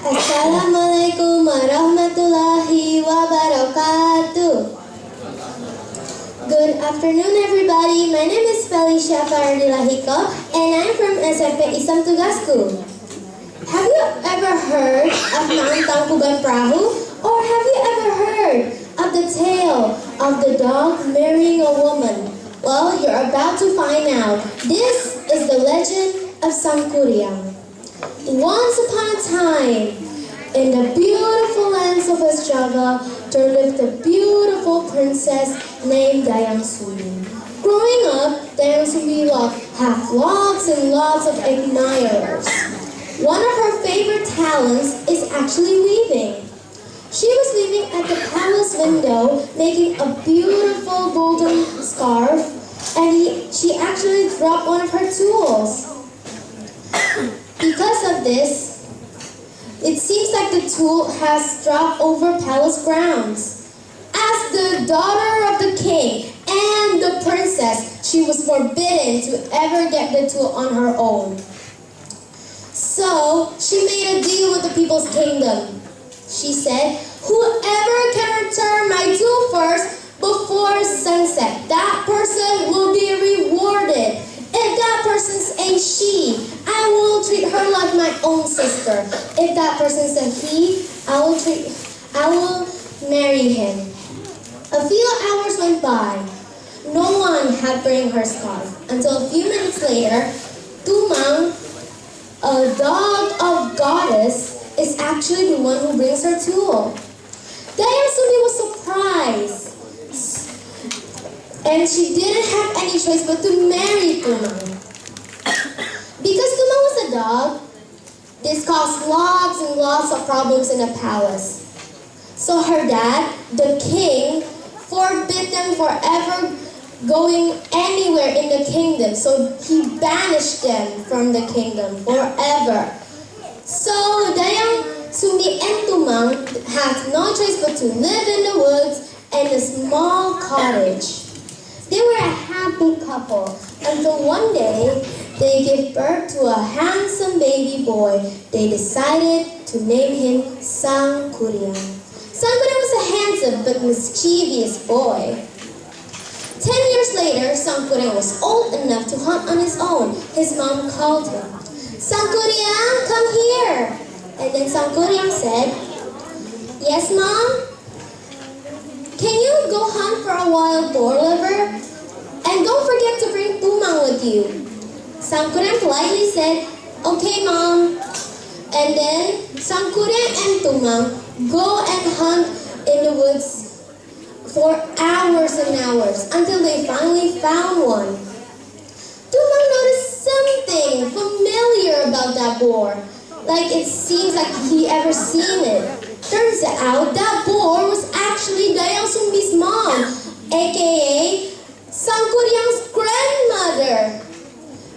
Assalamualaikum warahmatullahi wabarakatuh. Good afternoon, everybody. My name is Fellyssya Faradila Hiko, and I'm from SMP Islam Tugasku. Have you ever heard of Mount Tangkuban Parahu? Or have you ever heard of the tale of the dog marrying a woman? Well, you're about to find out. This is the legend of Sangkuriang. Once upon a time, in the beautiful lands of Australia, there lived a beautiful princess named Dayang Sumi. Growing up, Dayang Sumi had lots and lots of admirers. One of her favorite talents is actually weaving. She was weaving at the palace window, making a beautiful golden scarf, and she actually dropped one of her tools. Because of this, it seems like the tool has dropped over palace grounds. As the daughter of the king and the princess, she was forbidden to ever get the tool on her own. So, she made a deal with the people's kingdom. She said, "Whoever can return my tool first before sunset, that person will be rewarded. If that person's a she, I will treat her like my own sister. If that person's a he, I will marry him." A few hours went by. No one had bring her scarf until a few minutes later, Tumang, a dog of goddess, is actually the one who brings her tool. Dayang Sumi was surprised, and she didn't have any choice but to marry Tumang. Because Tumang was a dog, this caused lots and lots of problems in the palace. So her dad, the king, forbid them forever going anywhere in the kingdom. So he banished them from the kingdom forever. So Dayang Sumi and Tumang had no choice but to live in the woods and a small cottage. They were a happy couple until one day they gave birth to a handsome baby boy. They decided to name him Sangkuriang. Sangkuriang was a handsome but mischievous boy. 10 years later, Sangkuriang was old enough to hunt on his own. His mom called him, "Sangkuriang, come here." And then Sangkuriang said, "Yes, Mom? Can you go hunt for a wild boar liver? And don't forget to bring Tumang with you." Sangkuriang politely said, "Okay, Mom." And then Sangkuriang and Tumang go and hunt in the woods for hours and hours until they finally found one. Tumang noticed something familiar about that boar, like it seems like he ever seen it. Turns out that boar was actually Dayang Sumi's mom, aka Sangkuriang's grandmother.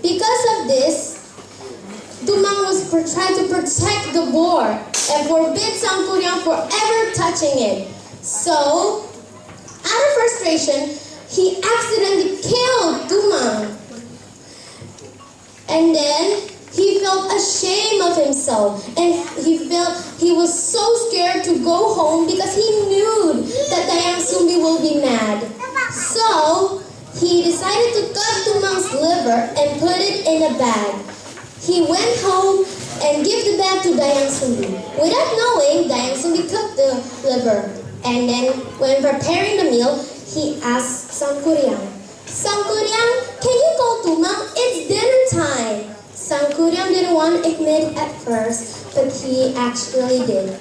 Because of this, Tumang was trying to protect the boar and forbid Sangkuriang forever touching it. So, out of frustration, he accidentally killed Tumang. And then he felt ashamed of himself, and he was so scared to go home because he knew that Dayang Sumi will be mad. So he decided to cut Tumang's liver and put it in a bag. He went home and gave the bag to Dayang Sumi. Without knowing, Dayang Sumi cooked the liver, and then when preparing the meal, he asked Sangkuriang, "Sangkuriang, can you call Tumang? It's dinner time." Sangkuriang didn't want to admit it at first, but he actually did.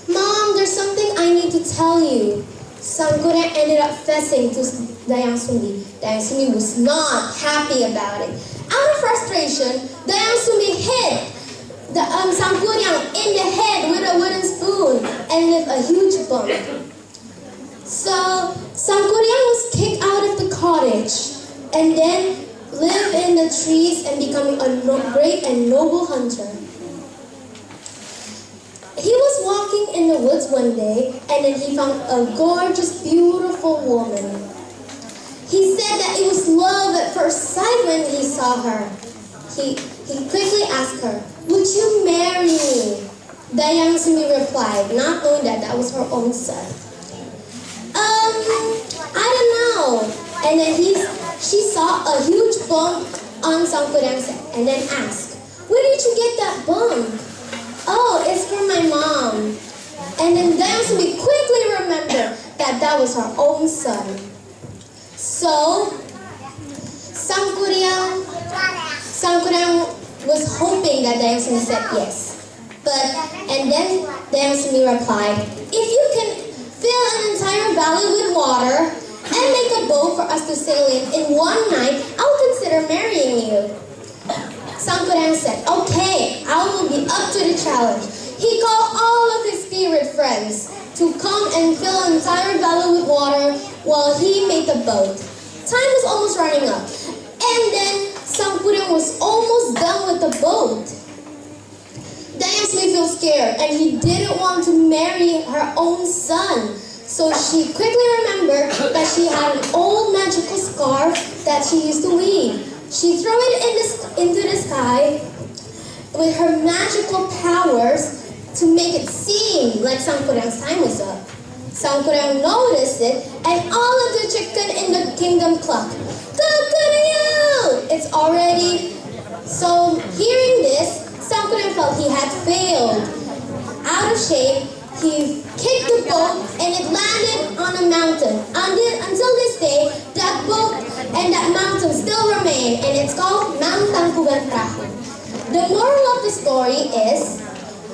"Mom, there's something I need to tell you." Sangkuriang ended up confessing to Dayang Sumi. Dayang Sumi was not happy about it. Out of frustration, Dayang Sumi hit Sangkuriang in the head with a wooden spoon and left a huge bump. So Sangkuriang was kicked out of the cottage and then lived in the trees and becoming a great and noble hunter. He was walking in the woods one day and then he found a gorgeous, beautiful woman. He said that it was love at first sight when he saw her. He quickly asked her, "Would you marry me?" Dayang Sumi replied, not knowing that that was her own son. I don't know. And then she saw a huge bump on Sangkuriang's head and then asked, where did you get that bump? Oh, it's from my mom. And then Dayang Sumi quickly remembered that that was her own son. So, Sangkuriang was hoping that Dayang Sumi said yes. And then Dayang Sumi replied, if you can fill an entire valley with water and make a boat for us to sail in one night, I'll consider marrying you. Sangkuriang said, okay, I will be up to the challenge. He called all of his spirit friends to come and fill an entire valley with water while he made the boat. Time was almost running up. And then Sangkuriang was almost done with the boat. Dayang Sumi feels scared and he didn't want to marry her own son. So she quickly remembered that she had an old magical scarf that she used to weave. She threw it into the sky with her magical powers to make it seem like Sangkuriang's time was up. Sangkuriang noticed it and all of the chicken in the kingdom clucked. Sangkuriang! It's already... So hearing this, Sangkuriang felt he had failed. Out of shape, he kicked the boat and it landed on a mountain. Until this day, that boat and that mountain still remain, and it's called Mount Tangkuban Parahu. The moral of the story is,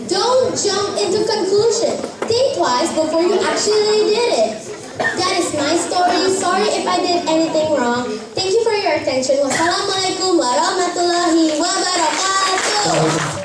don't jump into conclusion. Think twice before you actually did it. That is my story. Sorry if I did anything wrong. Thank you for your attention. Wassalamualaikum warahmatullahi wabarakatuh.